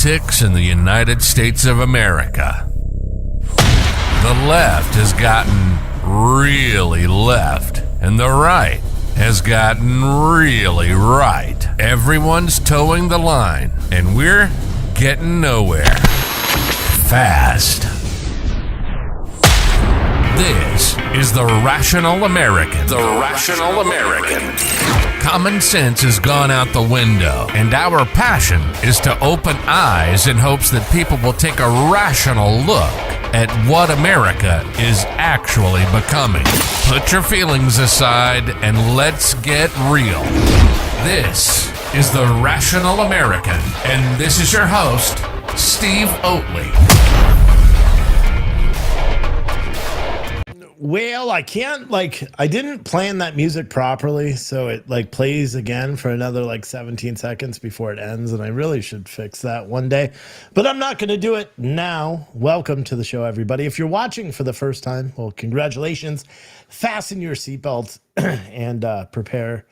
politics in the United States of America. The left has gotten really left, and the right has gotten really right. Everyone's towing the line, and we're getting nowhere. Fast. This is the Rational American. The Rational American. Common sense has gone out the window, and our passion is to open eyes in hopes that people will take a rational look at what America is actually becoming. Put your feelings aside and let's get real. This is the Rational American, and this is your host, Steve Oatley. Well, I didn't plan that music properly, so it plays again for another 17 seconds before it ends, and I really should fix that one day, but I'm not going to do it now. Welcome to the show, everybody. If you're watching for the first time, well, congratulations. Fasten your seatbelts and prepare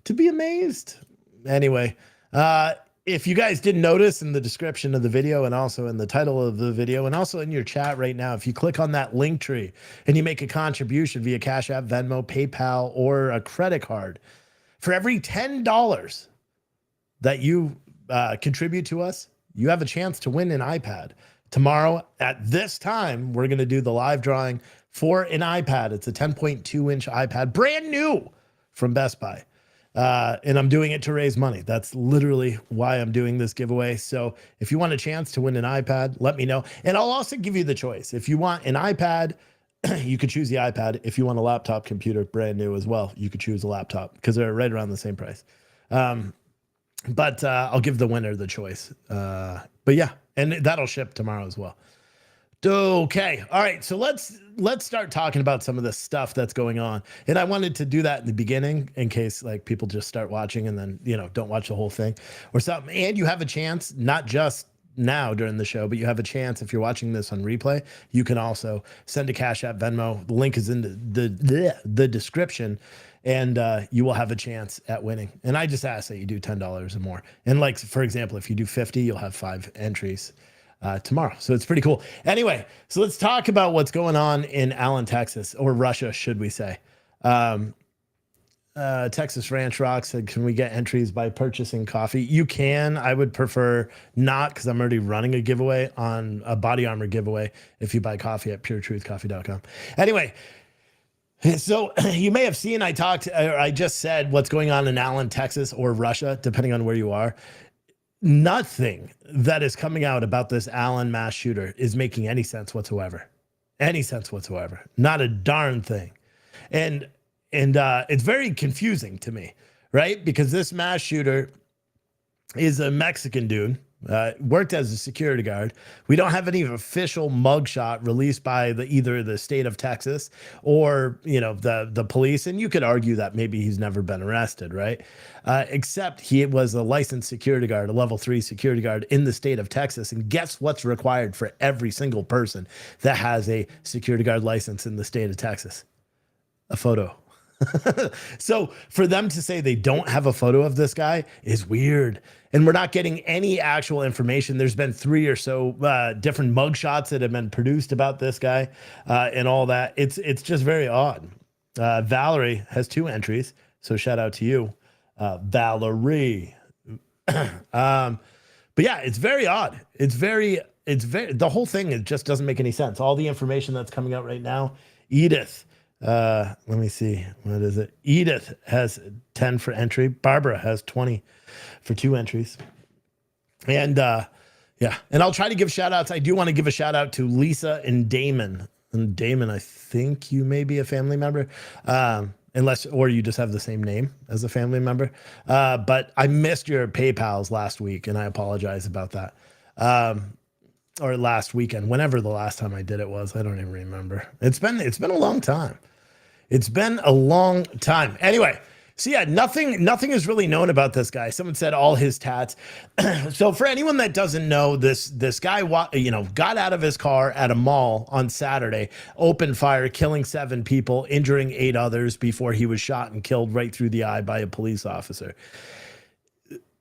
to be amazed. Anyway, if you guys didn't notice, in the description of the video and also in the title of the video and also in your chat right now, if you click on that link tree and you make a contribution via Cash App, Venmo, PayPal, or a credit card, for every $10 that you contribute to us, you have a chance to win an iPad. Tomorrow at this time, we're going to do the live drawing for an iPad. It's a 10.2-inch iPad, brand new from Best Buy. And I'm doing it to raise money. That's literally why I'm doing this giveaway. So if you want a chance to win an iPad, let me know. And I'll also give you the choice. If you want an iPad, you could choose the iPad. If you want a laptop computer, brand new as well, you could choose a laptop because they're right around the same price. But I'll give the winner the choice. But yeah, and that'll ship tomorrow as well. Okay. All right. So let's start talking about some of the stuff that's going on. And I wanted to do that in the beginning in case people just start watching and then, don't watch the whole thing or something. And you have a chance, not just now during the show, but you have a chance if you're watching this on replay, you can also send a Cash App, Venmo. The link is in the description, and you will have a chance at winning. And I just ask that you do $10 or more. And for example, if you do 50, you'll have 5 entries tomorrow. So it's pretty cool. Anyway, so let's talk about what's going on in Allen, Texas, or Russia, should we say. Texas Ranch Rock said, can we get entries by purchasing coffee? You can. I would prefer not, because I'm already running a giveaway on a body armor giveaway if you buy coffee at puretruthcoffee.com. Anyway, so you may have seen I just said what's going on in Allen, Texas, or Russia, depending on where you are. Nothing that is coming out about this Allen mass shooter is making any sense whatsoever. Any sense whatsoever. Not a darn thing. And it's very confusing to me, right? Because this mass shooter is a Mexican dude, worked as a security guard. We don't have any official mugshot released by either the state of Texas or, the police. And you could argue that maybe he's never been arrested, right? Except he was a licensed security guard, a level 3 security guard in the state of Texas. And guess what's required for every single person that has a security guard license in the state of Texas? A photo. So for them to say they don't have a photo of this guy is weird. And we're not getting any actual information. There's been 3 or so different mugshots that have been produced about this guy and all that. It's just very odd. Valerie has 2 entries. So shout out to you, Valerie. But yeah, it's very odd. The whole thing, just doesn't make any sense. All the information that's coming out right now, Edith, let me see, what is it? Edith has 10 for entry. Barbara has 20 for 2 entries. And yeah, and I'll try to give shout outs. I do want to give a shout out to Lisa and Damon. And Damon, I think you may be a family member, or you just have the same name as a family member. But I missed your PayPals last week, and I apologize about that. Or last weekend, whenever the last time I did it was, I don't even remember. It's been a long time. It's been a long time. Anyway, so yeah, nothing is really known about this guy. Someone said all his tats. So for anyone that doesn't know, this guy, got out of his car at a mall on Saturday, opened fire, killing 7 people, injuring 8 others before he was shot and killed right through the eye by a police officer.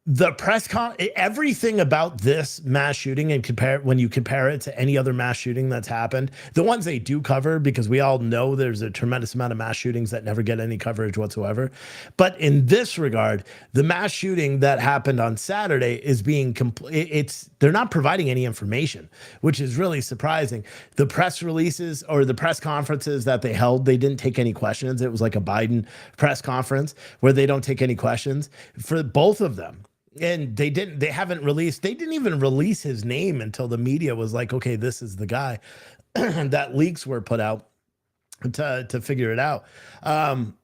the press con, everything about this mass shooting, and when you compare it to any other mass shooting that's happened, the ones they do cover, because we all know there's a tremendous amount of mass shootings that never get any coverage whatsoever. But in this regard, the mass shooting that happened on Saturday is being they're not providing any information, which is really surprising. The press releases or the press conferences that they held, they didn't take any questions. It was like a Biden press conference where they don't take any questions for both of them. And they didn't even release his name until the media was like, okay, this is the guy. That leaks were put out to figure it out. And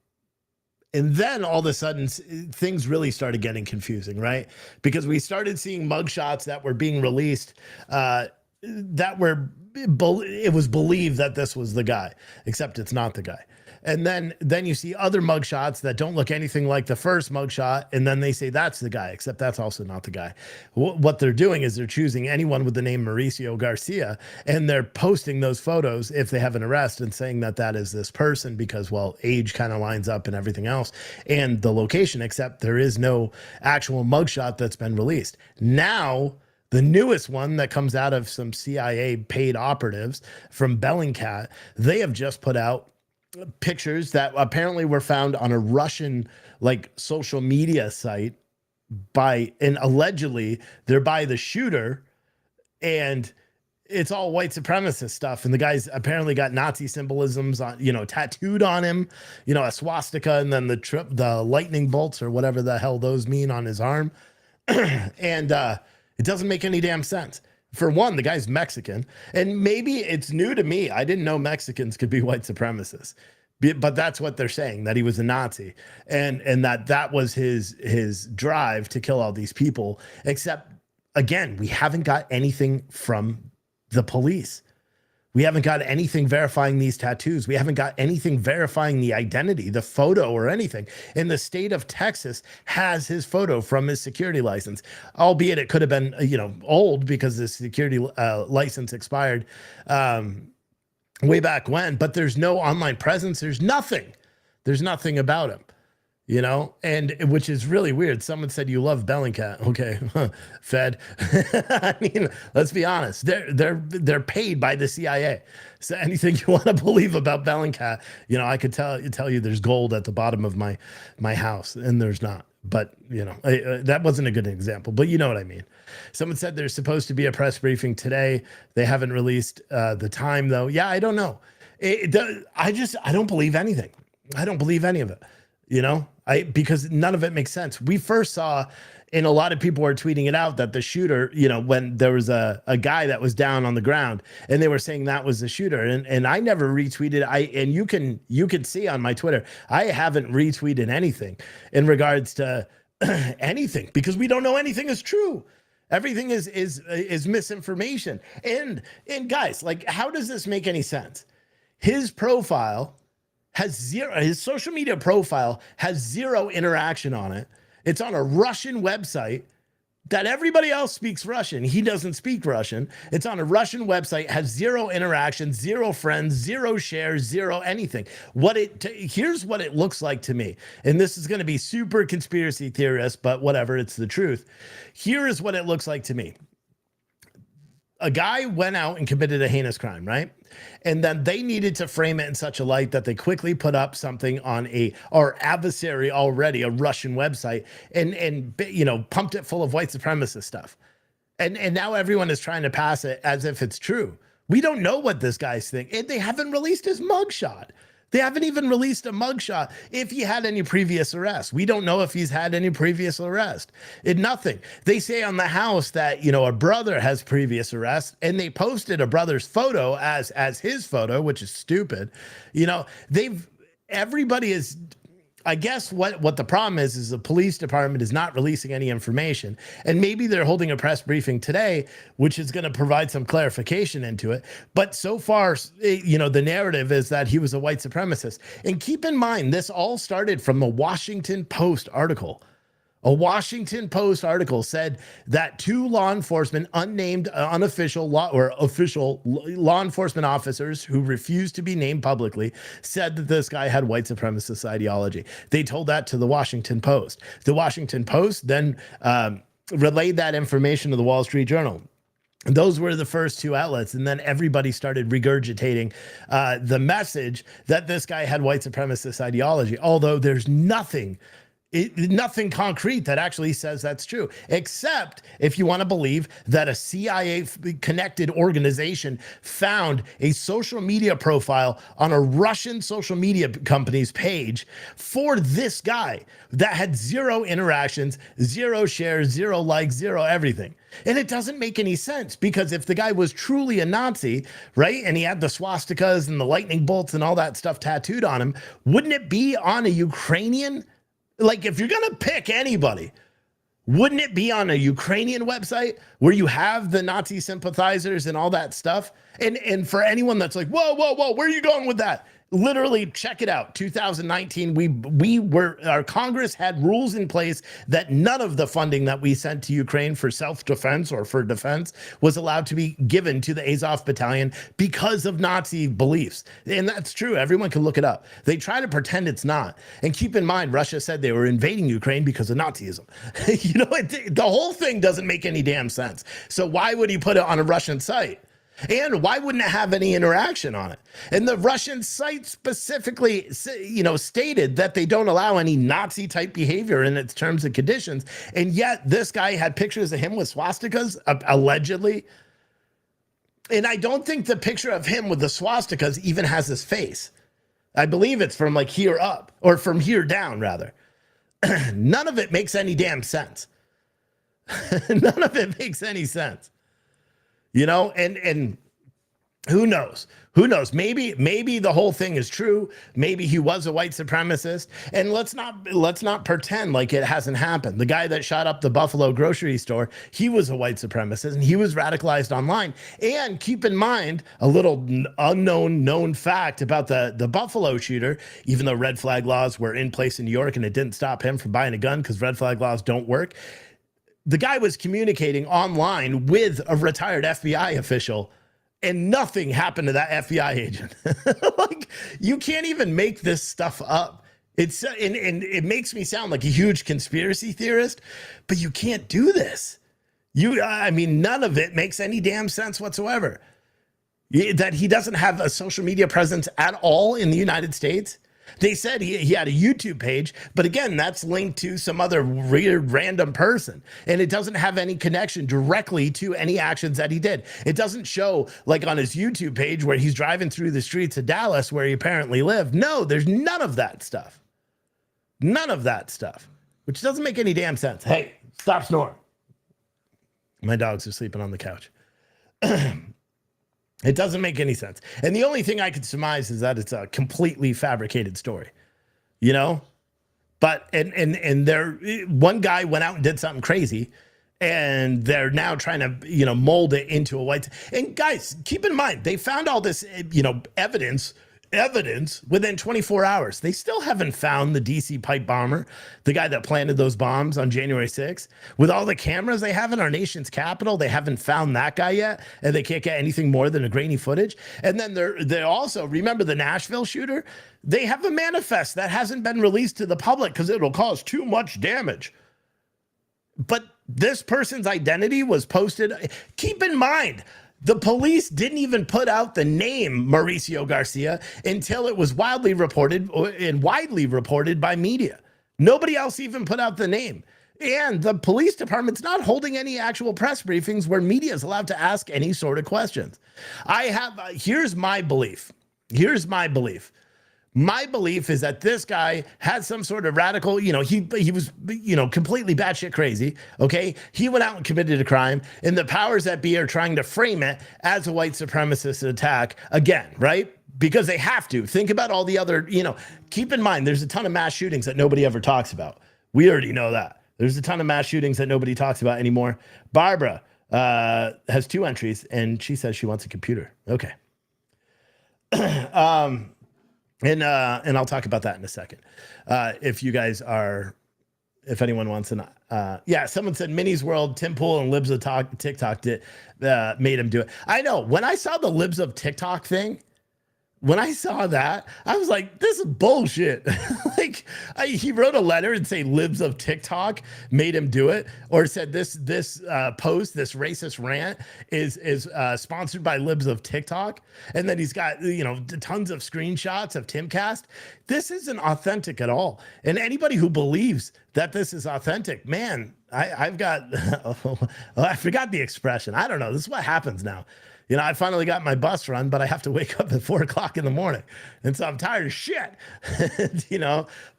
then all of a sudden things really started getting confusing, right? Because we started seeing mugshots that were being released, it was believed that this was the guy, except it's not the guy. And then you see other mugshots that don't look anything like the first mugshot, and then they say that's the guy, except that's also not the guy. What they're doing is they're choosing anyone with the name Mauricio Garcia, and they're posting those photos if they have an arrest and saying that that is this person because, well, age kind of lines up and everything else, and the location, except there is no actual mugshot that's been released. Now, the newest one that comes out of some CIA paid operatives from Bellingcat, they have just put out pictures that apparently were found on a Russian social media site and allegedly they're by the shooter, and it's all white supremacist stuff. And the guy's apparently got Nazi symbolisms on, tattooed on him, a swastika, and then the lightning bolts or whatever the hell those mean on his arm. And it doesn't make any damn sense. For one, the guy's Mexican, and maybe it's new to me. I didn't know Mexicans could be white supremacists, but that's what they're saying, that he was a Nazi, and that was his drive to kill all these people. Except, again, we haven't got anything from the police. We haven't got anything verifying these tattoos. We haven't got anything verifying the identity, the photo, or anything. And the state of Texas has his photo from his security license, albeit it could have been, old because the security license expired way back when. But there's no online presence. There's nothing. There's nothing about him. And which is really weird. Someone said you love Bellingcat. Okay, Fed. I mean, let's be honest. They're paid by the CIA. So anything you want to believe about Bellingcat, I could tell you there's gold at the bottom of my house, and there's not. But that wasn't a good example. But you know what I mean. Someone said there's supposed to be a press briefing today. They haven't released the time though. Yeah, I don't know. I don't believe anything. I don't believe any of it. Because none of it makes sense. We first saw, and a lot of people were tweeting it out, that the shooter, when there was a guy that was down on the ground and they were saying that was the shooter. And I never retweeted. And you can see on my Twitter, I haven't retweeted anything in regards to anything, because we don't know anything is true. Everything is misinformation. And guys, how does this make any sense? His profile has his social media profile has zero interaction on it. It's on a Russian website that everybody else speaks Russian. He doesn't speak Russian. It's on a Russian website, has zero interaction, zero friends, zero shares, zero anything. Here's what it looks like to me. And this is going to be super conspiracy theorist, but whatever, it's the truth. Here is what it looks like to me. A guy went out and committed a heinous crime, right? And then they needed to frame it in such a light that they quickly put up something on our adversary already, a Russian website, and pumped it full of white supremacist stuff. And now everyone is trying to pass it as if it's true. We don't know what this guy's thinking. They haven't released his mugshot. They haven't even released a mugshot if he had any previous arrests. We don't know if he's had any previous arrest. Nothing. They say on the house that, a brother has previous arrests, and they posted a brother's photo as his photo, which is stupid. Everybody is, I guess what the problem is the police department is not releasing any information. And maybe they're holding a press briefing today, which is going to provide some clarification into it. But so far, the narrative is that he was a white supremacist. And keep in mind, this all started from the Washington Post article. A Washington Post article said that 2 law enforcement, unnamed, unofficial law or official law enforcement officers who refused to be named publicly said that this guy had white supremacist ideology. They told that to the Washington Post. The Washington Post then relayed that information to the Wall Street Journal. Those were the first 2 outlets. And then everybody started regurgitating the message that this guy had white supremacist ideology, although there's nothing concrete that actually says that's true, except if you want to believe that a CIA connected organization found a social media profile on a Russian social media company's page for this guy that had 0 interactions, 0 shares, 0 likes, 0 everything. And it doesn't make any sense, because if the guy was truly a Nazi, right, and he had the swastikas and the lightning bolts and all that stuff tattooed on him, wouldn't it be on a Ukrainian? Like, if you're going to pick anybody, wouldn't it be on a Ukrainian website where you have the Nazi sympathizers and all that stuff? And for anyone that's like, whoa, where are you going with that? Literally, check it out. 2019, our Congress had rules in place that none of the funding that we sent to Ukraine for self-defense or for defense was allowed to be given to the Azov battalion because of Nazi beliefs. And that's true. Everyone can look it up. They try to pretend it's not. And keep in mind, Russia said they were invading Ukraine because of Nazism. The whole thing doesn't make any damn sense. So why would he put it on a Russian site? And why wouldn't it have any interaction on it? And the Russian site specifically, stated that they don't allow any Nazi type behavior in its terms and conditions. And yet this guy had pictures of him with swastikas, allegedly. And I don't think the picture of him with the swastikas even has his face. I believe it's from like here up, or from here down, rather. None of it makes any damn sense. None of it makes any sense. And who knows? Maybe the whole thing is true. Maybe he was a white supremacist. And let's not pretend like it hasn't happened. The guy that shot up the Buffalo grocery store, he was a white supremacist, and he was radicalized online. And keep in mind a little known fact about the Buffalo shooter. Even though red flag laws were in place in New York, and it didn't stop him from buying a gun because red flag laws don't work, the guy was communicating online with a retired FBI official, and nothing happened to that FBI agent. Like, you can't even make this stuff up. And it makes me sound like a huge conspiracy theorist, but you can't do this. None of it makes any damn sense whatsoever. That he doesn't have a social media presence at all in the United States. They said he had a YouTube page, but again, that's linked to some other weird random person, and it doesn't have any connection directly to any actions that he did. It doesn't show, like on his YouTube page, where he's driving through the streets of Dallas where he apparently lived. No, there's none of that stuff. None of that stuff, which doesn't make any damn sense. Hey, stop snoring. My dogs are sleeping on the couch. It doesn't make any sense. And the only thing I could surmise is that it's a completely fabricated story, But, and one guy went out and did something crazy, and they're now trying to, mold it into a white. And guys, keep in mind, they found all this, evidence within 24 hours. They still haven't found the DC pipe bomber, the guy that planted those bombs on January 6th. With all the cameras they have in our nation's capital, they haven't found that guy yet, and they can't get anything more than a grainy footage. And then they also, remember the Nashville shooter? They have a manifest that hasn't been released to the public because it'll cause too much damage. But this person's identity was posted. Keep in mind, the police didn't even put out the name Mauricio Garcia until it was widely reported by media. Nobody else even put out the name. And the police department's not holding any actual press briefings where media is allowed to ask any sort of questions. Here's my belief. My belief is that this guy had some sort of radical, he was, completely batshit crazy. Okay. He went out and committed a crime, and the powers that be are trying to frame it as a white supremacist attack again, right? Because they have to. Think about all the other, keep in mind, there's a ton of mass shootings that nobody ever talks about. We already know that. There's a ton of mass shootings that nobody talks about anymore. Barbara has 2 entries, and she says she wants a computer. Okay. And I'll talk about that in a second. If you guys are if anyone wants an, yeah, someone said Minnie's World, Tim Pool and Libs of TikTok made him do it. I know. When I saw the Libs of TikTok thing, when I saw that, I was like, this is bullshit. Like, he wrote a letter and say Libs of TikTok made him do it, or said this post, this racist rant is sponsored by Libs of TikTok. And then he's got, tons of screenshots of Timcast. This isn't authentic at all. And anybody who believes that this is authentic, man, I've got, I forgot the expression. I don't know. This is what happens now. I finally got my bus run, but I have to wake up at 4 o'clock in the morning. And so I'm tired of shit,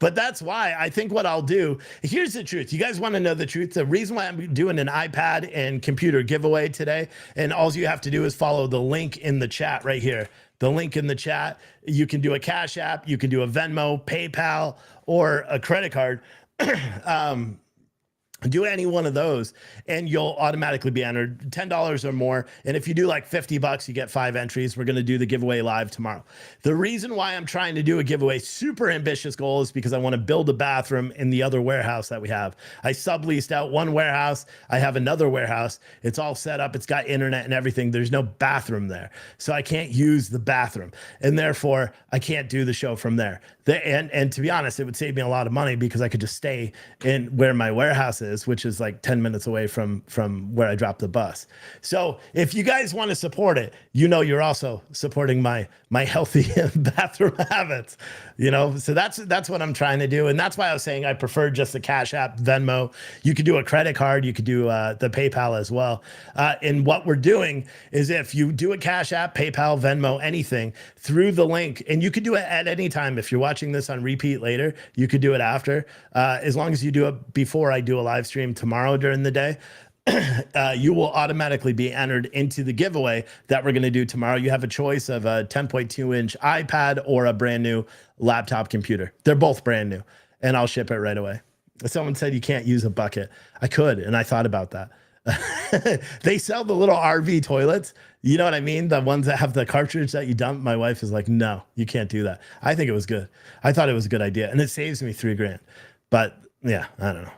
but that's why I think what I'll do, here's the truth. You guys want to know the truth? The reason why I'm doing an iPad and computer giveaway today, and all you have to do is follow the link in the chat right here. The link in the chat, you can do a Cash App, you can do a Venmo, PayPal, or a credit card. Do any one of those and you'll automatically be entered. $10 or more. And if you do like $50, you get 5 entries. We're going to do the giveaway live tomorrow. The reason why I'm trying to do a giveaway, super ambitious goal, is because I want to build a bathroom in the other warehouse that we have. I subleased out one warehouse. I have another warehouse. It's all set up. It's got internet and everything. There's no bathroom there. So I can't use the bathroom. And therefore I can't do the show from there. And to be honest, it would save me a lot of money because I could just stay in where my warehouse is, which is like 10 minutes away from where I dropped the bus. So if you guys want to support it, you're also supporting my healthy bathroom habits, so that's what I'm trying to do. And that's why I was saying I prefer just the Cash App, Venmo. You could do a credit card. You could do the PayPal as well. And what we're doing is if you do a Cash App, PayPal, Venmo, anything through the link, and you could do it at any time. If you're watching this on repeat later, you could do it after, as long as you do it before I do a live stream tomorrow during the day. You will automatically be entered into the giveaway that we're going to do tomorrow. You have a choice of a 10.2-inch iPad or a brand new laptop computer. They're both brand new, and I'll ship it right away. Someone said you can't use a bucket. I could, and I thought about that. They sell the little RV toilets. You know what I mean? The ones that have the cartridge that you dump. My wife is like, no, you can't do that. I think it was good. I thought it was a good idea, and it saves me $3,000. But yeah, I don't know.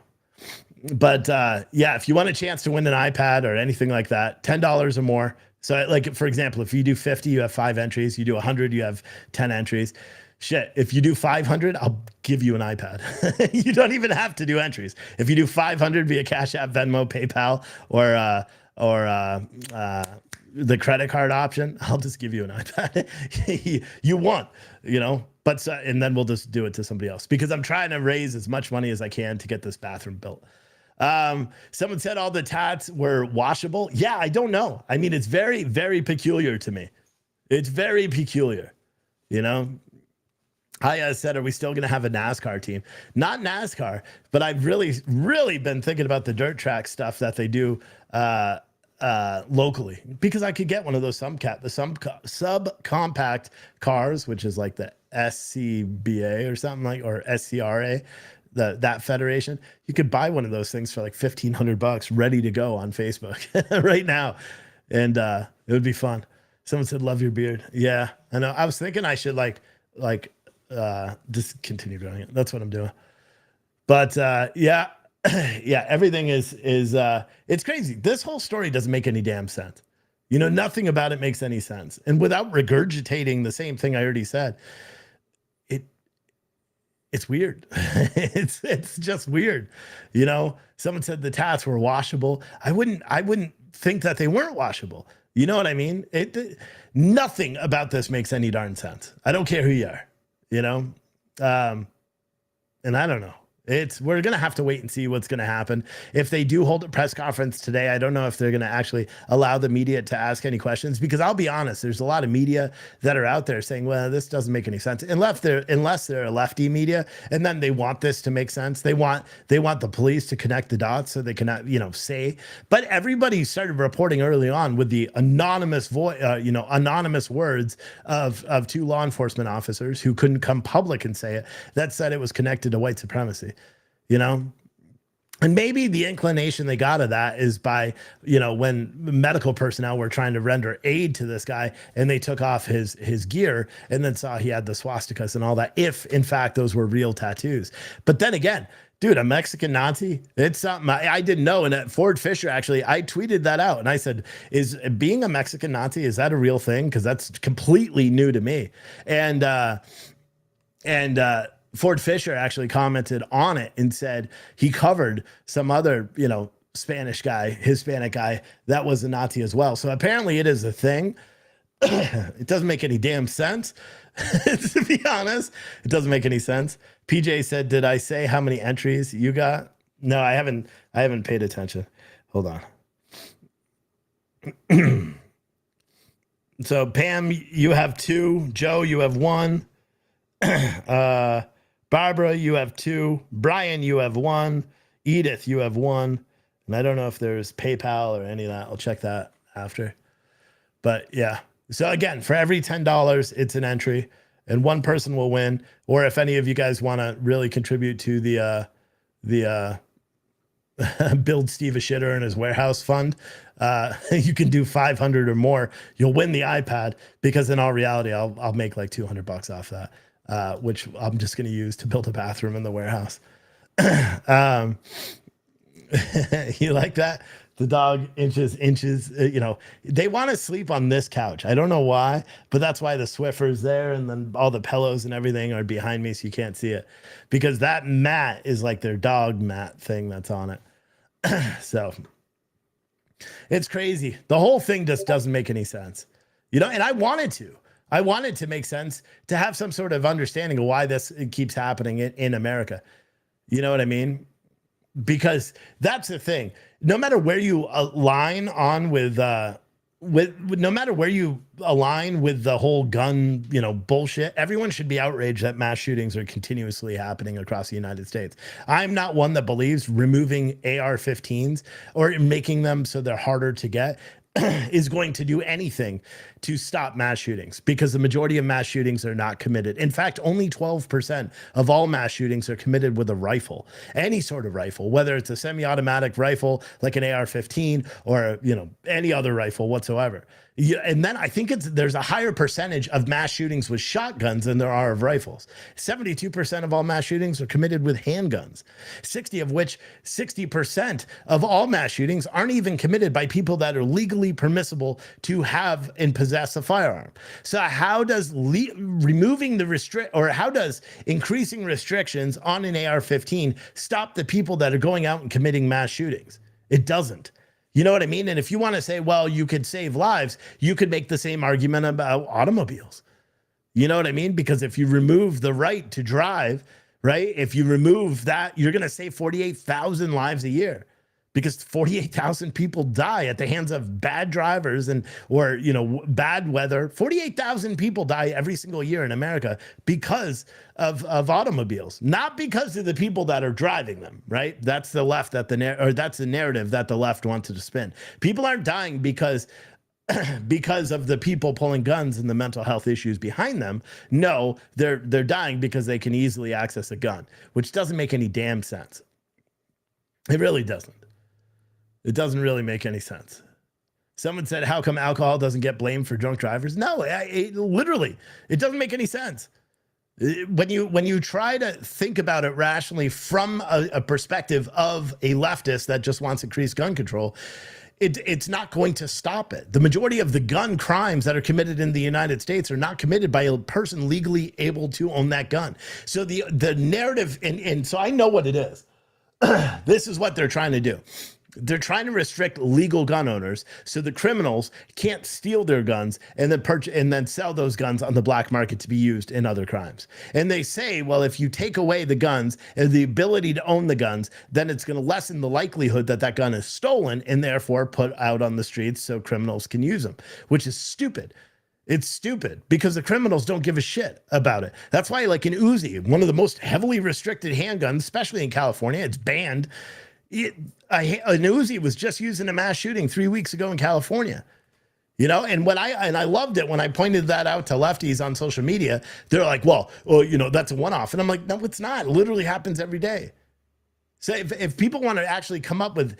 But yeah, if you want a chance to win an iPad or anything like that, $10 or more. So like, for example, if you do 50, you have 5 entries. You do 100, you have 10 entries. Shit, if you do 500, I'll give you an iPad. You don't even have to do entries. If you do 500 via Cash App, Venmo, PayPal, or the credit card option, I'll just give you an iPad. You want, but and then we'll just do it to somebody else because I'm trying to raise as much money as I can to get this bathroom built. Someone said all the tats were washable. Yeah, I don't know. I mean, it's very, very peculiar to me. It's very peculiar, I said, are we still going to have a NASCAR team? Not NASCAR, but I've really, really been thinking about the dirt track stuff that they do locally, because I could get one of those subcompact cars, which is like the SCBA or something like, or SCRA, that federation. You could buy one of those things for like $1,500 ready to go on Facebook right now. And it would be fun. Someone said, love your beard. Yeah, I know. I was thinking I should like just continue growing it. That's what I'm doing. But yeah, everything is it's crazy. This whole story doesn't make any damn sense. Nothing about it makes any sense. And without regurgitating the same thing I already said, it's weird. It's just weird. Someone said the tats were washable. I wouldn't think that they weren't washable. You know what I mean? Nothing about this makes any darn sense. I don't care who you are, and I don't know. We're going to have to wait and see what's going to happen. If they do hold a press conference today, I don't know if they're going to actually allow the media to ask any questions, because I'll be honest, there's a lot of media that are out there saying, well, this doesn't make any sense, unless they're a lefty media. And then they want this to make sense. They want the police to connect the dots so they can, say, but everybody started reporting early on with the anonymous anonymous words of 2 law enforcement officers who couldn't come public and say it, that said it was connected to white supremacy. And maybe the inclination they got of that is by, when medical personnel were trying to render aid to this guy and they took off his gear and then saw he had the swastikas and all that, if in fact those were real tattoos. But then again, dude, a Mexican Nazi, it's something I didn't know. And at Ford Fisher, actually, I tweeted that out and I said, is being a Mexican Nazi, is that a real thing? Because that's completely new to me. And Ford Fisher actually commented on it and said he covered some other, Spanish guy, Hispanic guy that was a Nazi as well. So apparently it is a thing. It doesn't make any damn sense. To be honest, it doesn't make any sense. PJ said, did I say how many entries you got? No, I haven't paid attention. Hold on. So Pam, you have 2. Joe, you have 1. Barbara, you have 2. Brian, you have 1. Edith, you have 1. And I don't know if there's PayPal or any of that. I'll check that after. But yeah. So again, for every $10, it's an entry and one person will win. Or if any of you guys want to really contribute to the build Steve a shitter in his warehouse fund, you can do 500 or more. You'll win the iPad, because in all reality, I'll make like $200 off that. Which I'm just going to use to build a bathroom in the warehouse. You like that? The dog inches, they want to sleep on this couch. I don't know why, but that's why the Swiffer's there. And then all the pillows and everything are behind me, so you can't see it, because that mat is like their dog mat thing that's on it. So it's crazy. The whole thing just doesn't make any sense, and I wanted to make sense, to have some sort of understanding of why this keeps happening in America. You know what I mean? Because that's the thing. No matter where you align on with no matter where you align with the whole gun, bullshit, everyone should be outraged that mass shootings are continuously happening across the United States. I'm not one that believes removing AR-15s or making them so they're harder to get is going to do anything to stop mass shootings, because the majority of mass shootings are not committed. In fact, only 12% of all mass shootings are committed with a rifle, any sort of rifle, whether it's a semi-automatic rifle like an AR-15 or, any other rifle whatsoever. Yeah, and then I think there's a higher percentage of mass shootings with shotguns than there are of rifles. 72% of all mass shootings are committed with handguns, 60% of all mass shootings aren't even committed by people that are legally permissible to have and possess a firearm. So how does how does increasing restrictions on an AR-15 stop the people that are going out and committing mass shootings? It doesn't. You know what I mean? And if you want to say, well, you could save lives, you could make the same argument about automobiles. You know what I mean? Because if you remove the right to drive, right? If you remove that, you're going to save 48,000 lives a year, because 48,000 people die at the hands of bad drivers or bad weather. 48,000 people die every single year in America because of automobiles, not because of the people that are driving them, right? That's the left that's the narrative that the left wants to spin. People aren't dying because of the people pulling guns and the mental health issues behind them. No, they're dying because they can easily access a gun, which doesn't make any damn sense. It really doesn't. It doesn't really make any sense. Someone said, how come alcohol doesn't get blamed for drunk drivers? No, literally, it doesn't make any sense. When you try to think about it rationally from a perspective of a leftist that just wants increased gun control, it's not going to stop it. The majority of the gun crimes that are committed in the United States are not committed by a person legally able to own that gun. So the narrative, and so I know what it is. This is what they're trying to do. They're trying to restrict legal gun owners so the criminals can't steal their guns and then sell those guns on the black market to be used in other crimes. And they say, well, if you take away the guns and the ability to own the guns, then it's going to lessen the likelihood that that gun is stolen and therefore put out on the streets so criminals can use them, which is stupid. It's stupid because the criminals don't give a shit about it. That's why, like an Uzi, one of the most heavily restricted handguns, especially in California, it's banned. An Uzi was just used in a mass shooting 3 weeks ago in California, and I loved it when I pointed that out to lefties on social media. They're like, well, that's a one-off. And I'm like, no, it's not. It literally happens every day. So if people want to actually come up with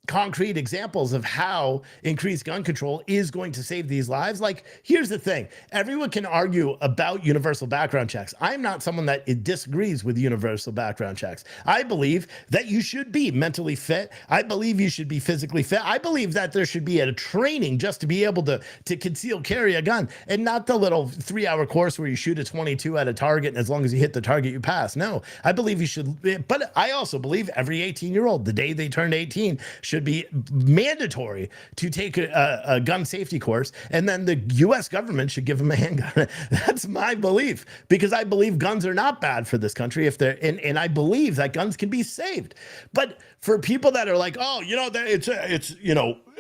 concrete examples of how increased gun control is going to save these lives, like, here's the thing. Everyone can argue about universal background checks. I'm not someone that disagrees with universal background checks. I believe that you should be mentally fit. I believe you should be physically fit. I believe that there should be a training just to be able to conceal carry a gun, and not the little 3-hour course where you shoot a 22 at a target and as long as you hit the target, you pass. No, I believe you should. But I also believe every 18-year-old, the day they turned 18, should be mandatory to take a gun safety course, and then the U.S. government should give them a handgun. That's my belief, because I believe guns are not bad for this country if they're and I believe that guns can be saved. But for people that are like, oh, it's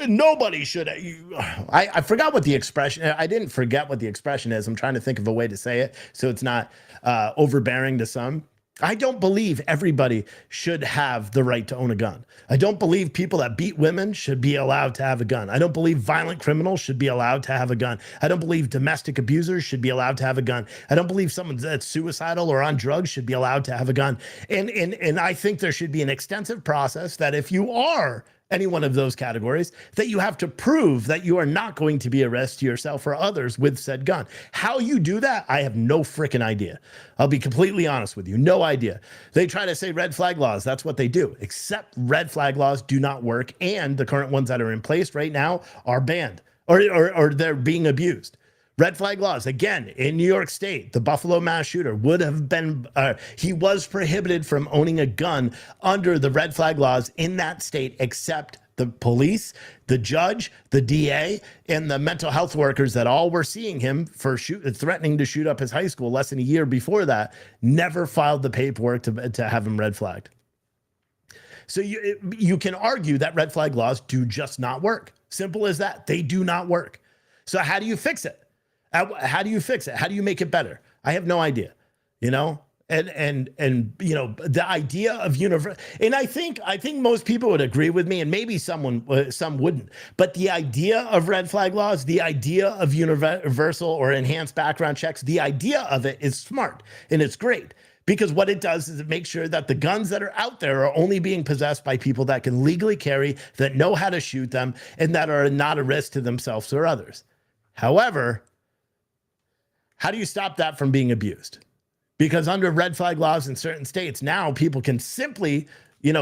nobody should. I forgot what the expression. I didn't forget what the expression is. I'm trying to think of a way to say it so it's not overbearing to some. I don't believe everybody should have the right to own a gun. I don't believe people that beat women should be allowed to have a gun. I don't believe violent criminals should be allowed to have a gun. I don't believe domestic abusers should be allowed to have a gun. I don't believe someone that's suicidal or on drugs should be allowed to have a gun. And I think there should be an extensive process that if you are any one of those categories, that you have to prove that you are not going to be a risk to yourself or others with said gun. How you do that, I have no freaking idea. I'll be completely honest with you. No idea. They try to say red flag laws. That's what they do. Except red flag laws do not work. And the current ones that are in place right now are banned or they're being abused. Red flag laws, again, in New York State, the Buffalo mass shooter would have been, he was prohibited from owning a gun under the red flag laws in that state, except the police, the judge, the DA, and the mental health workers that all were seeing him for threatening to shoot up his high school less than a year before that, never filed the paperwork to have him red flagged. So you can argue that red flag laws do just not work. Simple as that. They do not work. So how do you fix it? How do you fix it? How do you make it better? I have no idea, and the idea of universal, and I think most people would agree with me, and maybe some wouldn't, but the idea of red flag laws, the idea of universal or enhanced background checks, the idea of it is smart and it's great. Because what it does is it makes sure that the guns that are out there are only being possessed by people that can legally carry, that know how to shoot them, and that are not a risk to themselves or others. However, how do you stop that from being abused? Because under red flag laws in certain states, now people can simply,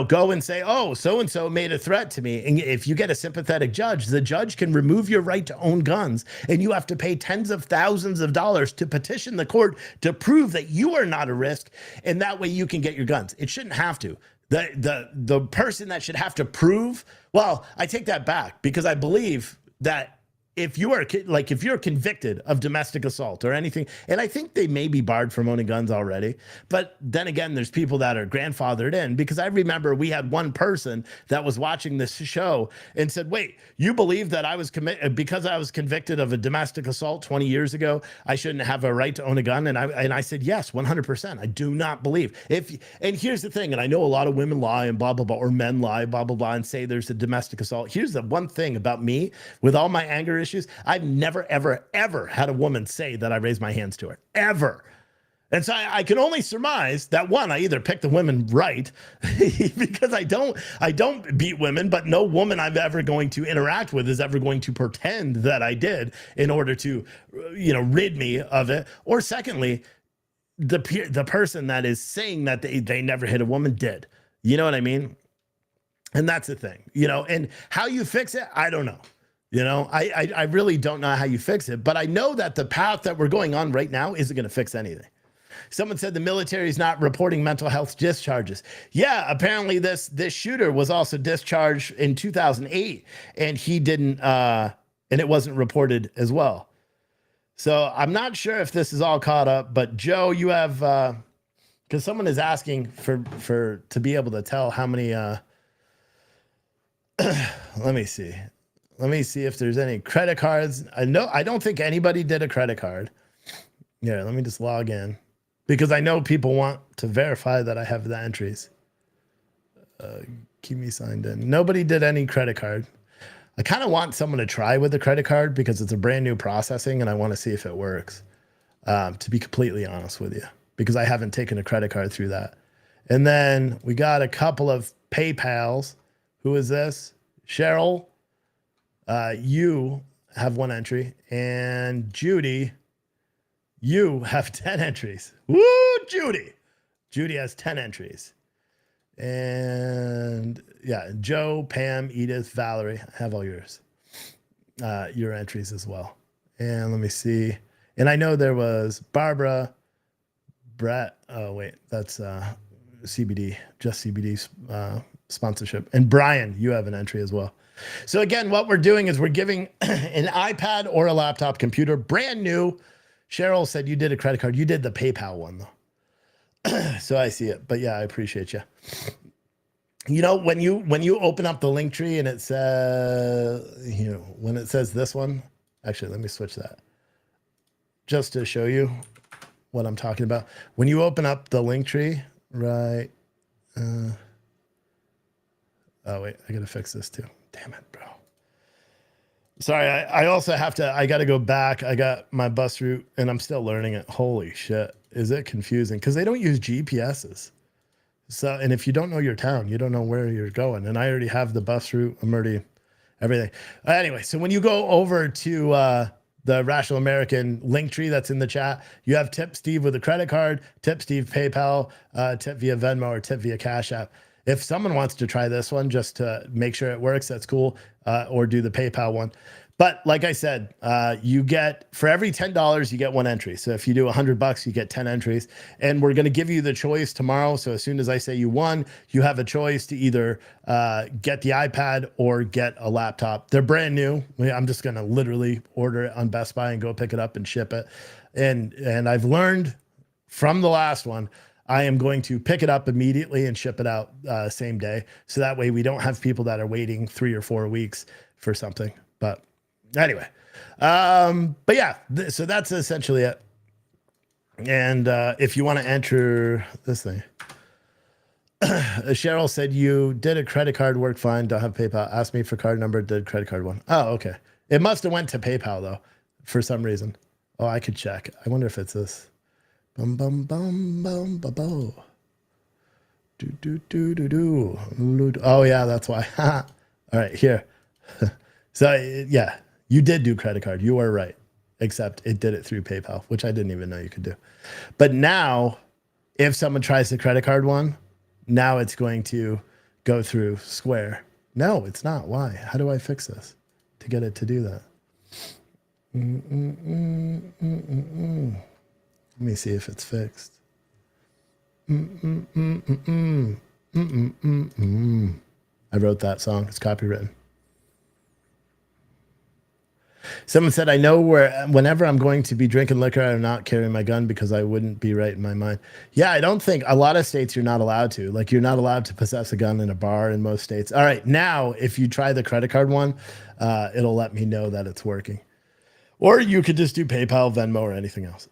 go and say, oh, so-and-so made a threat to me. And if you get a sympathetic judge, the judge can remove your right to own guns, and you have to pay tens of thousands of dollars to petition the court to prove that you are not a risk. And that way you can get your guns. It shouldn't have to. The person that should have to prove, well, I take that back, because I believe that if you're convicted of domestic assault or anything, and I think they may be barred from owning guns already, but then again, there's people that are grandfathered in, because I remember we had one person that was watching this show and said, wait, you believe that I was because I was convicted of a domestic assault 20 years ago, I shouldn't have a right to own a gun? And I said, yes, 100%. I do not believe. And here's the thing, and I know a lot of women lie and blah, blah, blah, or men lie, blah, blah, blah, and say there's a domestic assault. Here's the one thing about me, with all my anger issues, I've never, ever, ever had a woman say that I raised my hands to her, ever. And so I can only surmise that, one, I either picked the women right because I don't beat women, but no woman I'm ever going to interact with is ever going to pretend that I did in order to, rid me of it. Or secondly, the person that is saying that they never hit a woman did. You know what I mean? And that's the thing, and how you fix it, I don't know. I really don't know how you fix it, but I know that the path that we're going on right now isn't going to fix anything. Someone said the military is not reporting mental health discharges. Yeah, apparently this shooter was also discharged in 2008, and he didn't, and it wasn't reported as well. So I'm not sure if this is all caught up, but Joe, you have, because someone is asking for to be able to tell how many. Let me see. Let me see if there's any credit cards. I don't think anybody did a credit card. Yeah, let me just log in, because I know people want to verify that I have the entries. Keep me signed in. Nobody did any credit card. I kind of want someone to try with the credit card, because it's a brand new processing and I want to see if it works, to be completely honest with you, because I haven't taken a credit card through that. And then we got a couple of PayPals. Who is this? Cheryl, you have 1 entry. And Judy, you have 10 entries. Woo, Judy. Judy has 10 entries. And yeah, Joe, Pam, Edith, Valerie, I have all your entries as well. And let me see. And I know there was Barbara, Brett. Oh, wait, that's CBD, just CBD sponsorship. And Brian, you have an entry as well. So again, what we're doing is we're giving an iPad or a laptop computer, brand new. Cheryl said you did a credit card. You did the PayPal one, though. So I see it. But yeah, I appreciate you. You know, when you open up the link tree and it says, you know, when it says this one, actually, let me switch that just to show you what I'm talking about. When you open up the link tree, right? Oh, wait, I got to fix this too. Damn it, bro. Sorry, I also have to, I got to go back. I got my bus route and I'm still learning it. Holy shit. Is it confusing? Because they don't use GPSs. So, and if you don't know your town, you don't know where you're going. And I already have the bus route. I'm already everything. Anyway, so when you go over to the Rational American link tree that's in the chat, you have Tip Steve with a credit card, Tip Steve PayPal, tip via Venmo, or tip via Cash App. If someone wants to try this one just to make sure it works, that's cool. Or do the PayPal one. But like I said, you get, for every $10, you get 1 entry. So if you do $100, you get 10 entries. And we're going to give you the choice tomorrow. So as soon as I say you won, you have a choice to either get the iPad or get a laptop. They're brand new. I'm just going to literally order it on Best Buy and go pick it up and ship it. And I've learned from the last one, I am going to pick it up immediately and ship it out same day. So that way we don't have people that are waiting 3 or 4 weeks for something. But anyway, but yeah, so that's essentially it. And if you want to enter this thing, Cheryl said you did a credit card, worked fine, don't have PayPal. Asked me for card number, did credit card one. Oh, okay. It must have went to PayPal though, for some reason. Oh, I could check. I wonder if it's this. Bum bum bum bum ba bo. Do do do do do. Oh yeah, that's why. All right, here. So yeah, you did do credit card. You were right, except it did it through PayPal, which I didn't even know you could do. But now, if someone tries the credit card one, now it's going to go through Square. No, it's not. Why? How do I fix this to get it to do that? Let me see if it's fixed. I wrote that song. It's copywritten. Someone said, I know whenever I'm going to be drinking liquor, I'm not carrying my gun because I wouldn't be right in my mind. Yeah, I don't think a lot of states you're not allowed to. Like, you're not allowed to possess a gun in a bar in most states. All right, now, if you try the credit card one, it'll let me know that it's working. Or you could just do PayPal, Venmo, or anything else.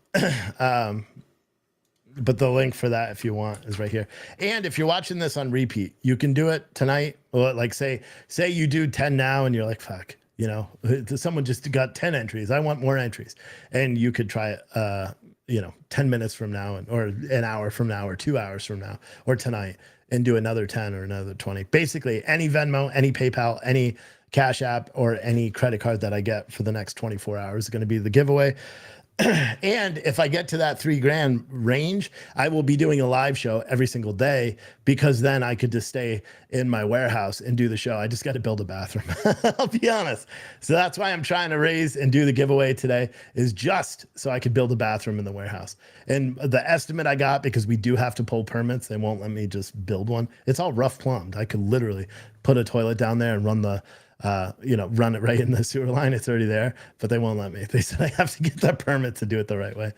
But the link for that, if you want, is right here. And if you're watching this on repeat, you can do it tonight. Like say you do 10 now and you're like, fuck, you know, someone just got 10 entries. I want more entries. And you could try it, 10 minutes from now or an hour from now or 2 hours from now or tonight and do another 10 or another 20. Basically, any Venmo, any PayPal, any Cash App, or any credit card that I get for the next 24 hours is going to be the giveaway. And if I get to that $3,000 range, I will be doing a live show every single day, because then I could just stay in my warehouse and do the show. I just got to build a bathroom. I'll be honest. So that's why I'm trying to raise and do the giveaway today, is just so I could build a bathroom in the warehouse. And the estimate I got, because we do have to pull permits, they won't let me just build one. It's all rough plumbed. I could literally put a toilet down there and run the run it right in the sewer line. It's already there, but they won't let me. They said I have to get that permit to do it the right way.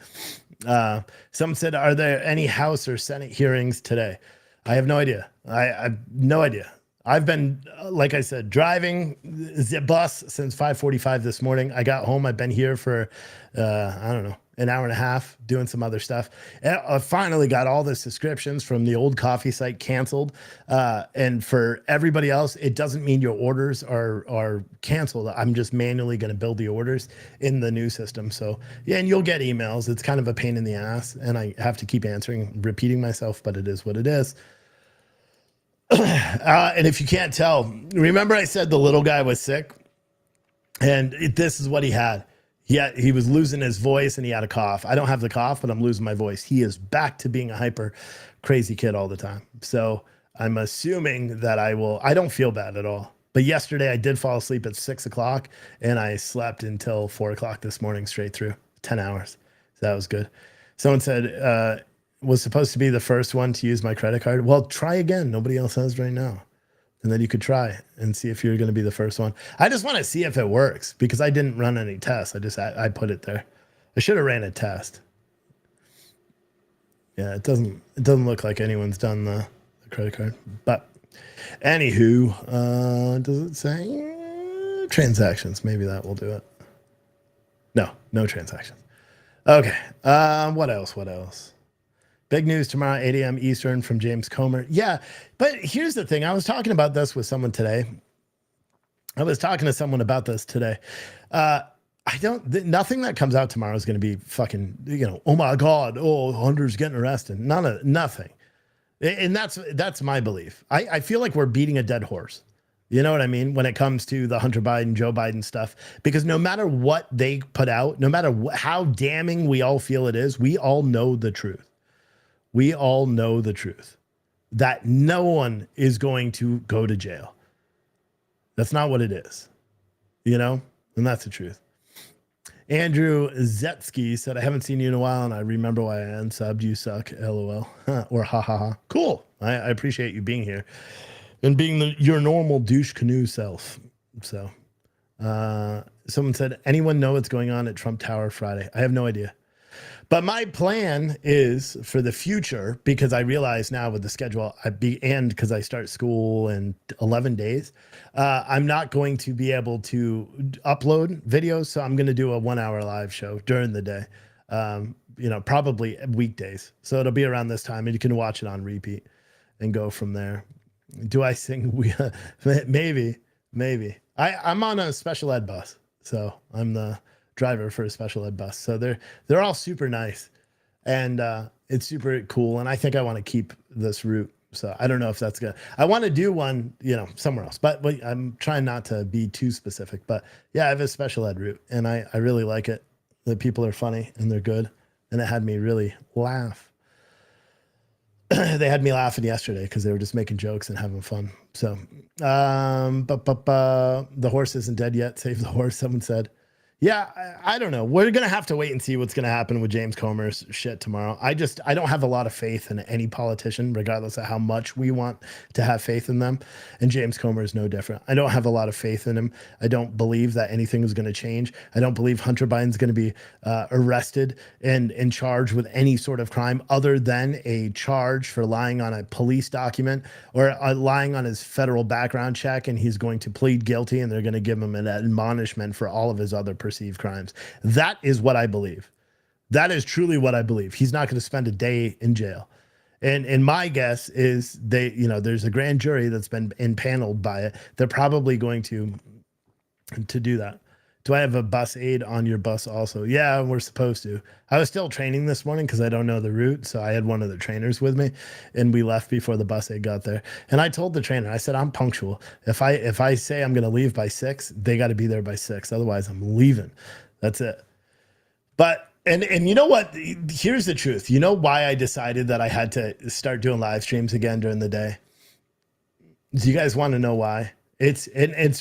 Some said, are there any House or Senate hearings today? I have no idea. I have no idea. I've been, like I said, driving the bus since 5:45 this morning. I got home. I've been here for, I don't know, an hour and a half doing some other stuff. And I finally got all the subscriptions from the old coffee site canceled. And for everybody else, it doesn't mean your orders are canceled. I'm just manually going to build the orders in the new system. So yeah, and you'll get emails. It's kind of a pain in the ass, and I have to keep answering, repeating myself, but it is what it is. And if you can't tell, remember I said the little guy was sick, and this is what he had. He was losing his voice and he had a cough. I don't have the cough, but I'm losing my voice. He is back to being a hyper crazy kid all the time. So I'm assuming that I don't feel bad at all. But yesterday I did fall asleep at 6 o'clock and I slept until 4 o'clock this morning straight through 10 hours. So that was good. Someone said, was supposed to be the first one to use my credit card. Well, try again. Nobody else has right now. And then you could try and see if you're going to be the first one. I just want to see if it works because I didn't run any tests. I put it there. I should have ran a test. Yeah, it doesn't look like anyone's done the credit card. But anywho, does it say transactions? Maybe that will do it. No transactions. Okay. What else? Big news tomorrow, 8 a.m. Eastern from James Comer. Yeah, but here's the thing. I was talking about this with someone today. Nothing that comes out tomorrow is going to be fucking, oh my God, Hunter's getting arrested. Nothing. And that's my belief. I feel like we're beating a dead horse. You know what I mean? When it comes to the Hunter Biden, Joe Biden stuff, because no matter what they put out, no matter how damning we all feel it is, we all know the truth. We all know the truth that no one is going to go to jail. That's not what it is, and that's the truth. Andrew Zetsky said, I haven't seen you in a while and I remember why I unsubbed. You suck, LOL, or ha ha ha. Cool. I appreciate you being here and being your normal douche canoe self. So someone said, anyone know what's going on at Trump Tower Friday? I have no idea. But my plan is for the future, because I realize now with the schedule, and because I start school in 11 days, I'm not going to be able to upload videos. So I'm going to do a 1 hour live show during the day, probably weekdays. So it'll be around this time and you can watch it on repeat and go from there. Do I sing? Maybe. I'm on a special ed bus. So I'm the driver for a special ed bus. So they're all super nice and it's super cool. And I think I want to keep this route. So I don't know if that's good. I want to do one, somewhere else, but I'm trying not to be too specific, but yeah, I have a special ed route and I really like it. The people are funny and they're good. And it had me really laugh. They had me laughing yesterday because they were just making jokes and having fun. So, the horse isn't dead yet. Save the horse. Someone said, yeah, I don't know. We're going to have to wait and see what's going to happen with James Comer's shit tomorrow. I don't have a lot of faith in any politician, regardless of how much we want to have faith in them. And James Comer is no different. I don't have a lot of faith in him. I don't believe that anything is going to change. I don't believe Hunter Biden's going to be arrested and charged with any sort of crime other than a charge for lying on a police document or lying on his federal background check. And he's going to plead guilty and they're going to give him an admonishment for all of his other perceived crimes. That is what I believe. That is truly what I believe. He's not going to spend a day in jail. And my guess is there's a grand jury that's been impaneled by it. They're probably going to do that. Do I have a bus aid on your bus also? Yeah, we're supposed to. I was still training this morning because I don't know the route. So I had one of the trainers with me and we left before the bus aid got there. And I told the trainer, I said, I'm punctual. If I say I'm going to leave by 6, they got to be there by 6. Otherwise I'm leaving. That's it. But, and you know what? Here's the truth. You know why I decided that I had to start doing live streams again during the day? Do you guys want to know why? It's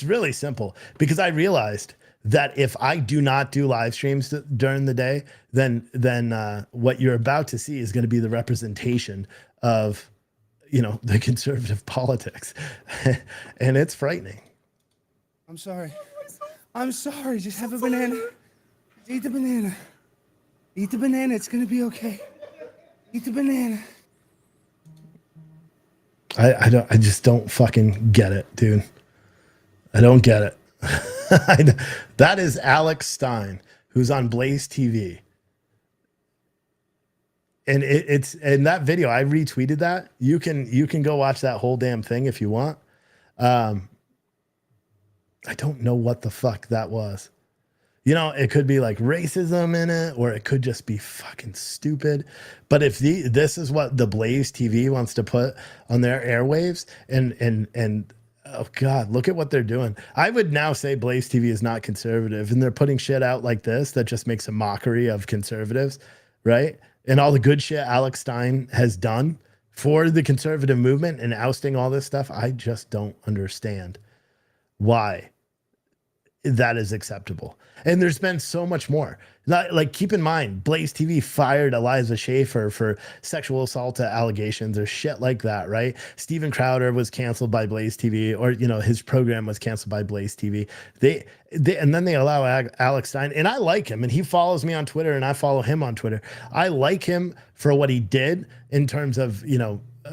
really simple because I realized that if I do not do live streams during the day, then what you're about to see is going to be the representation of, the conservative politics. And it's frightening. I'm sorry. Just have a banana. Just eat the banana. Eat the banana. It's going to be okay. Eat the banana. I just don't fucking get it, dude. I don't get it. That is Alex Stein, who's on Blaze TV. And it's in that video. I retweeted that. You can go watch that whole damn thing if you want. I don't know what the fuck that was. You know, it could be like racism in it, or it could just be fucking stupid. But if this is what the Blaze TV wants to put on their airwaves, and oh god, look at what they're doing. I would now say Blaze TV is not conservative, and they're putting shit out like this that just makes a mockery of conservatives, right? And all the good shit Alex Stein has done for the conservative movement and ousting all this stuff. I just don't understand why that is acceptable. And there's been so much more. Like, keep in mind, Blaze TV fired Eliza Schaefer for sexual assault allegations or shit like that, right? Steven Crowder was canceled by Blaze TV, or his program was canceled by Blaze TV. They and then they allow Alex Stein, and I like him, and he follows me on Twitter, and I follow him on Twitter. I like him for what he did in terms of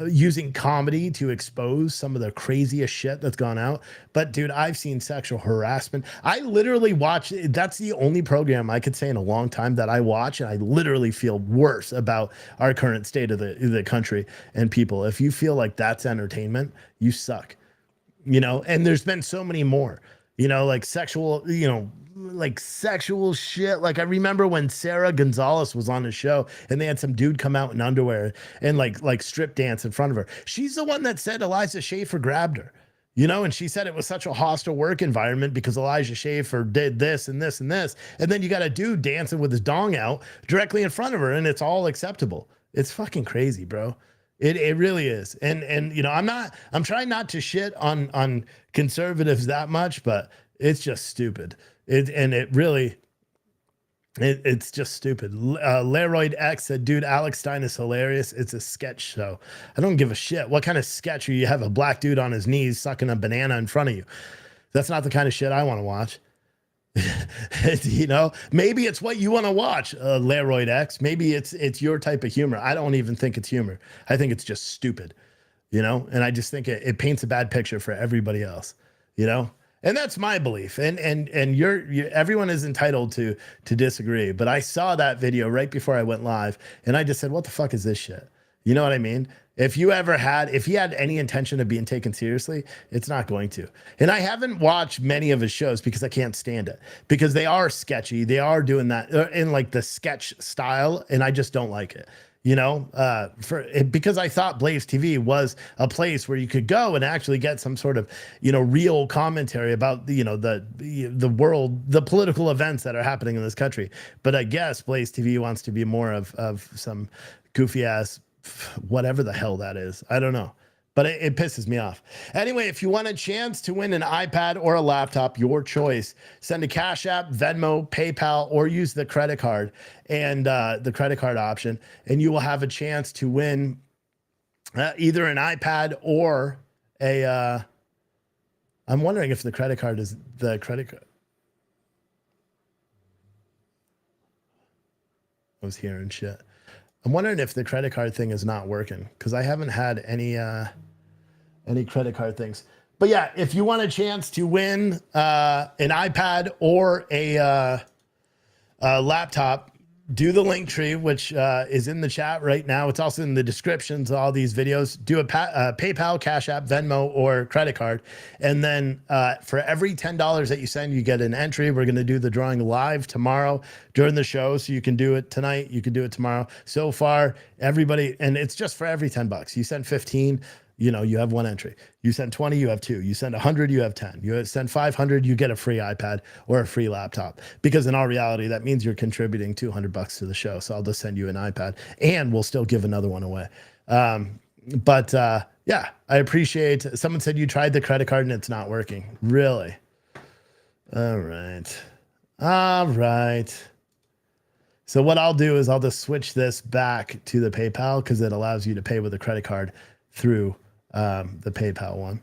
using comedy to expose some of the craziest shit that's gone out. But dude, I've seen sexual harassment. I literally watch, that's the only program I could say in a long time that I watch, and I literally feel worse about our current state of the country and people. If you feel like that's entertainment, you suck. And there's been so many more, like sexual, like sexual shit. Like, I remember when Sarah Gonzalez was on the show and they had some dude come out in underwear and like strip dance in front of her. She's the one that said Eliza Schaefer grabbed her, and she said it was such a hostile work environment because Elijah Schaefer did this and this and this. And then you got a dude dancing with his dong out directly in front of her, and it's all acceptable. It's fucking crazy, bro. It really is. And I'm trying not to shit on conservatives that much, but it's just stupid. It's just stupid. Leroyd X said, dude, Alex Stein is hilarious. It's a sketch show. I don't give a shit. What kind of sketch are you have a black dude on his knees sucking a banana in front of you? That's not the kind of shit I want to watch. Maybe it's what you want to watch, Leroyd X. Maybe it's your type of humor. I don't even think it's humor. I think it's just stupid, and I just think it paints a bad picture for everybody else, and that's my belief. And you're everyone is entitled to disagree. But I saw that video right before I went live, and I just said, what the fuck is this shit? You know what I mean? If he had any intention of being taken seriously, it's not going to. And I haven't watched many of his shows because I can't stand it, because they are sketchy. They are doing that in like the sketch style, and I just don't like it. Because I thought Blaze TV was a place where you could go and actually get some sort of, real commentary about, the world, the political events that are happening in this country. But I guess Blaze TV wants to be more of some goofy ass, whatever the hell that is. I don't know. But it pisses me off. Anyway, if you want a chance to win an iPad or a laptop, your choice, send a Cash App, Venmo, PayPal, or use the credit card and the credit card option, and you will have a chance to win either an iPad or a. I'm wondering if the credit card is the credit card. I was hearing shit. I'm wondering if the credit card thing is not working, because I haven't had any credit card things. But yeah, if you want a chance to win an iPad or a laptop, do the link tree, which is in the chat right now. It's also in the descriptions of all these videos. Do a PayPal, Cash App, Venmo, or credit card. And then for every $10 that you send, you get an entry. We're going to do the drawing live tomorrow during the show. So you can do it tonight. You can do it tomorrow. So far, everybody, and it's just for every $10. You send 15, you have one entry. You send 20, you have two. You send 100, you have 10. You send 500, you get a free iPad or a free laptop. Because in all reality, that means you're contributing $200 to the show. So I'll just send you an iPad, and we'll still give another one away. Yeah, I appreciate. Someone said you tried the credit card and it's not working. Really? All right. So what I'll do is I'll just switch this back to the PayPal, because it allows you to pay with a credit card through the PayPal one.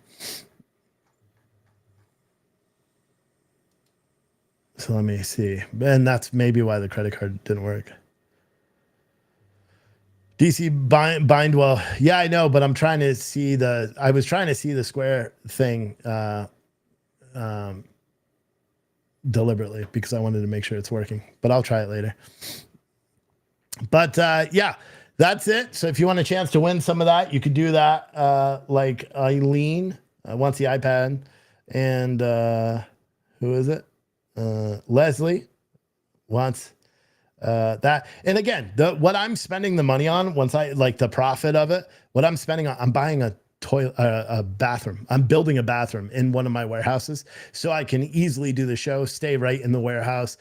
So let me see. And that's maybe why the credit card didn't work. DC Bindwell. Yeah, I know, but I'm trying to see I was trying to see the square thing deliberately because I wanted to make sure it's working, but I'll try it later. But yeah, that's it. So if you want a chance to win some of that, you could do that. Like Eileen wants the iPad, and who is it? Leslie wants that. And again, what I'm spending the money on, once I like the profit of it, what I'm spending on, I'm buying a toilet, a bathroom. I'm building a bathroom in one of my warehouses so I can easily do the show, stay right in the warehouse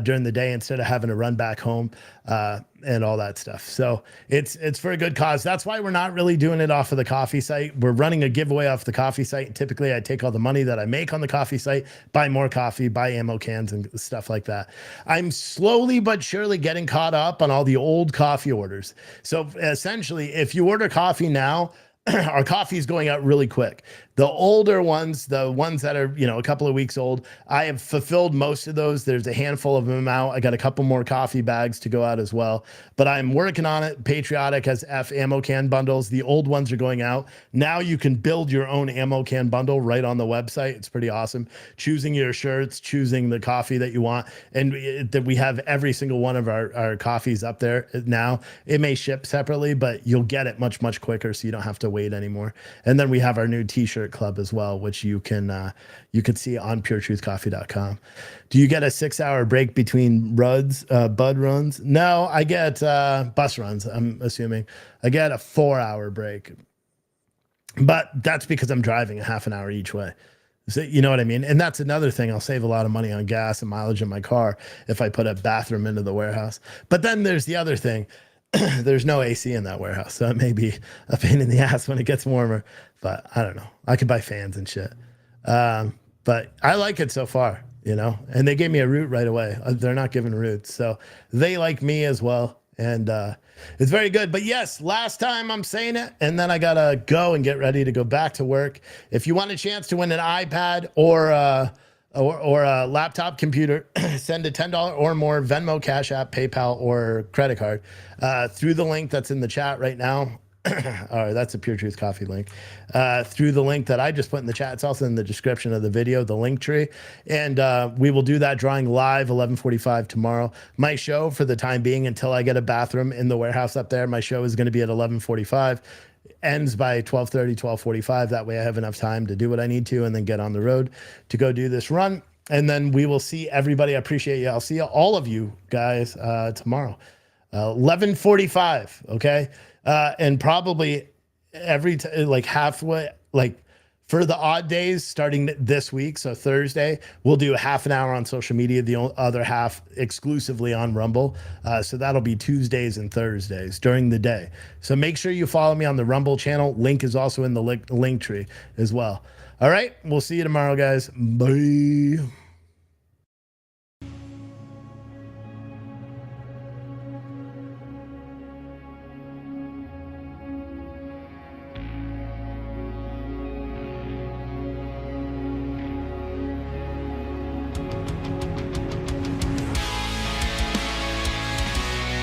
during the day instead of having to run back home and all that stuff. So it's for a good cause. That's why we're not really doing it off of the coffee site. We're running a giveaway off the coffee site. Typically I take all the money that I make on the coffee site, buy more coffee, buy ammo cans and stuff like that. I'm slowly but surely getting caught up on all the old coffee orders. So essentially, if you order coffee now, our coffee is going out really quick. The older ones, the ones that are, a couple of weeks old, I have fulfilled most of those. There's a handful of them out. I got a couple more coffee bags to go out as well, but I'm working on it. Patriotic has F ammo can bundles. The old ones are going out. Now you can build your own ammo can bundle right on the website. It's pretty awesome. Choosing your shirts, choosing the coffee that you want. And that we have every single one of our coffees up there now. It may ship separately, but you'll get it much, much quicker. So you don't have to wait anymore. And then we have our new t-shirt club as well, which you can see on puretruthcoffee.com. Do you get a 6-hour break between bud runs? No, I get bus runs. I'm assuming I get a 4-hour break, but that's because I'm driving a half an hour each way. So, you know what I mean? And that's another thing. I'll save a lot of money on gas and mileage in my car if I put a bathroom into the warehouse. But then there's the other thing. There's no AC in that warehouse, so it may be a pain in the ass when it gets warmer, but I don't know. I could buy fans and shit. But I like it so far, and they gave me a route right away. They're not giving routes, so they like me as well. And it's very good. But yes, last time I'm saying it, and then I got to go and get ready to go back to work. If you want a chance to win an iPad or a laptop computer, send a $10 or more Venmo, Cash App, PayPal, or credit card through the link that's in the chat right now. All right, that's a Pure Truth Coffee link. Through the link that I just put in the chat. It's also in the description of the video, the link tree. And we will do that drawing live 11:45 tomorrow. My show for the time being, until I get a bathroom in the warehouse up there, my show is going to be at 11:45. Ends by 12:30, 12:45. That way I have enough time to do what I need to and then get on the road to go do this run. And then we will see everybody. I appreciate you. I'll see all of you guys tomorrow, 11:45. Okay. And probably halfway, for the odd days starting this week. So Thursday, we'll do a half an hour on social media, the other half exclusively on Rumble. So that'll be Tuesdays and Thursdays during the day. So make sure you follow me on the Rumble channel. Link is also in the link tree as well. All right. We'll see you tomorrow, guys. Bye.